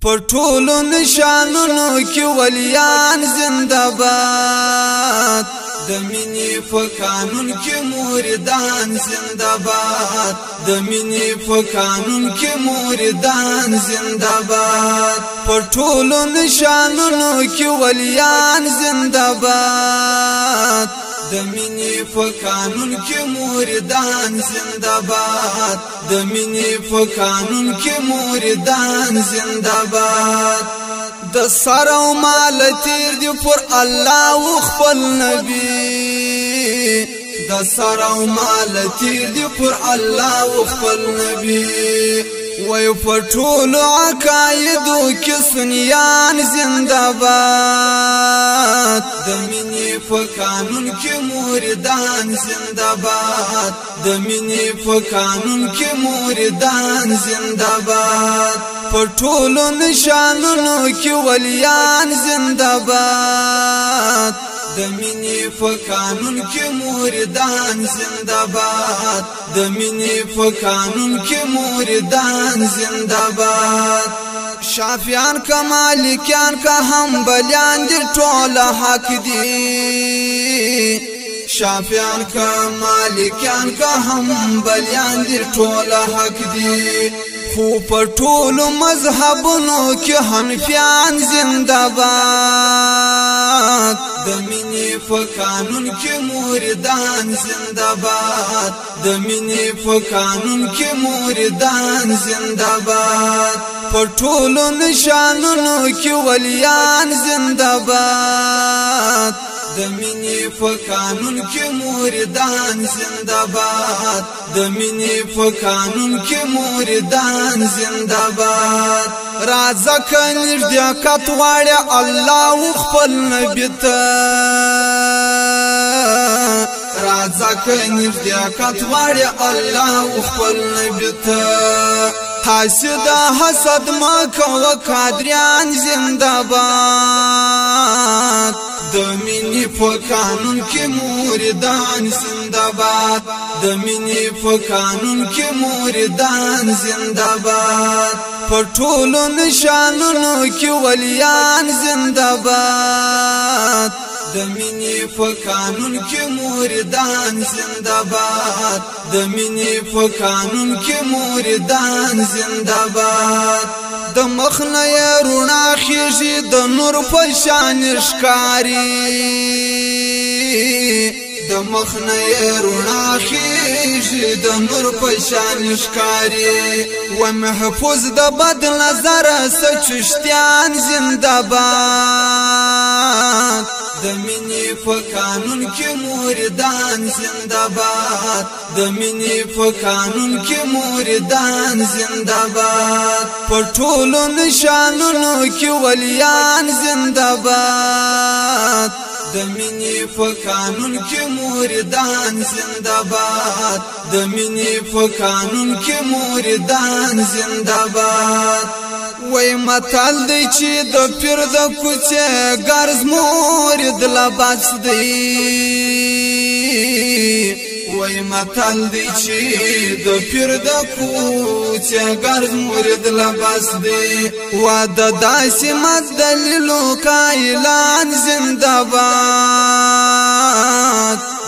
پر ټولو نشانونو کې ولیان زنده‌باد د مینې په قانون کې موریدان زنده‌باد د مینې په قانون کې موریدان زنده‌باد پر ټولو نشانونو کې ولیان زنده‌باد د مینې په قانون کې موریدان زنده‌باد د مینې په قانون کې موریدان زنده‌باد د سر او مال تیر دی پر الله او خپل نبی د سر او مال تیر دی پر الله او خپل نبی وای په ټولو عقایدو کې سنیان زنده‌باد د مینې په قانون کې موریدان زنده‌باد د مینې په قانون کې موریدان زنده‌باد پر ټولو نشانونو کې ولیان زنده‌باد د مینې په قانون کې موریدان زنده‌باد د مینې په قانون کې موریدان زنده‌باد شافعان کا مالکیان کا حنبلیان دي ټول حق دي شافعان کا مالکیان کا حنبلیان دي ټول حق دي خو پر ټولو مذهبونو کې حنفیان زنده‌باد د مینې په قانون کې موریدان زنده‌باد د مینې په قانون کې موریدان زنده‌باد پر ټولو نشانونو کې ولیان زنده‌باد د مینې په قانون کې موریدان زنده‌باد د مینې په قانون کې موریدان زنده‌باد راځه کنير دې کټ واړه الله خپل نبی ته راځه کنير دې کټ واړه الله خپل نبی ته حاسد حسد ما کو قادریان زنده‌باد د مینې په قانون کې موریدان زنده‌باد د مینې په قانون کې موریدان زنده‌باد پر ټولو نشانونو کې ولیان زنده‌باد د مینې په قانون کې موریدان زنده‌باد د مینې په قانون کې موریدان زنده‌باد د مخنه رونا خېږي د نور په شان ښکاری د مخنه رونا خېږي د نور په شان ښکاری و محفوظ د بد نظر سچشتيان زنده‌باد د مینې په قانون کې موریدان زنده‌باد د مینې په قانون کې موریدان زنده‌باد پر ټولو نشانونو کې ولیان زنده‌باد د مینې په قانون کې موریدان زنده‌باد د مینې په قانون کې موریدان زنده‌باد وای متل دی چې د پیر د کوڅه ګرځ مورید لباس دی وای متل دی چې د پیر د کوڅه ګرځ مورید لباس دی وا د داسې مدللو کایلان زنده‌باد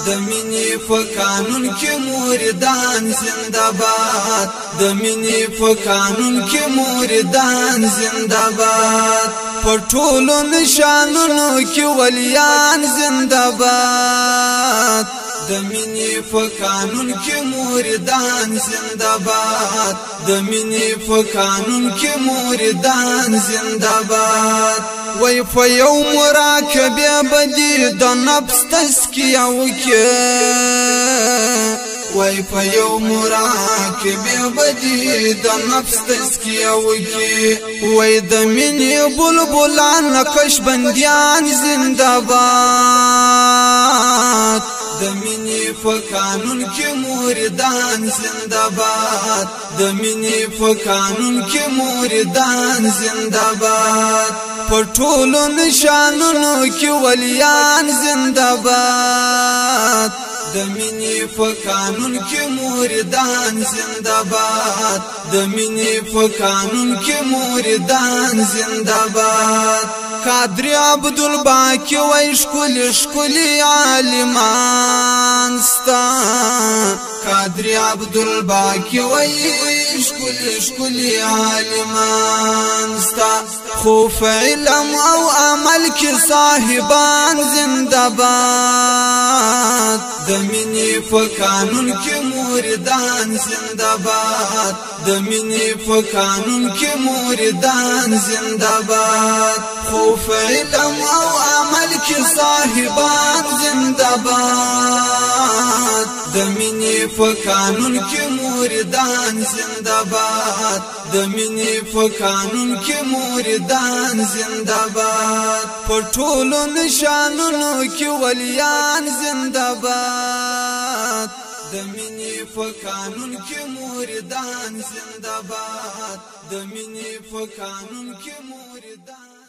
د مینې په قانون کې موریدان زنده‌باد د مینې په قانون کې موریدان زنده‌باد پر ټولو نشانونو کې ولیان زنده‌باد د مینې په قانون کې موریدان زنده‌باد د مینې په قانون کې موریدان زنده‌باد وای په یو مراقبه بدی د نفس تزکیه وکړه وای په یو مراقبه بدی د نفس تزکیه وکړه وای د مینې بلبلان نقش بندیان زنده‌باد د مینې په قانون کې موریدان زنده‌باد د مینې په قانون کې موریدان زنده‌باد پر ټولو نشانونو کې ولیان زنده‌باد د د مینې په قانون کې موریدان زنده‌باد د مینې په قانون کې موریدان زنده‌باد قادر عبدالباقی وای ښکلي ښکلي عالمان ستا قادر عبدالباقی وای ښکلي ښکلي عالمان ستا خو علم او عمل کې صاحبان زنده‌باد د مینې په قانون کې موریدان زنده‌باد د مینې په قانون کې موریدان زنده‌باد خو علم او عمل کې صاحبان زنده‌باد د مینې په قانون کې موریدان زنده‌باد د مینې په قانون کې موریدان زنده‌باد په ټولو نشانونو کې ولیان زنده‌باد د مینې په قانون کې موریدان زنده‌باد د مینې په قانون کې موریدان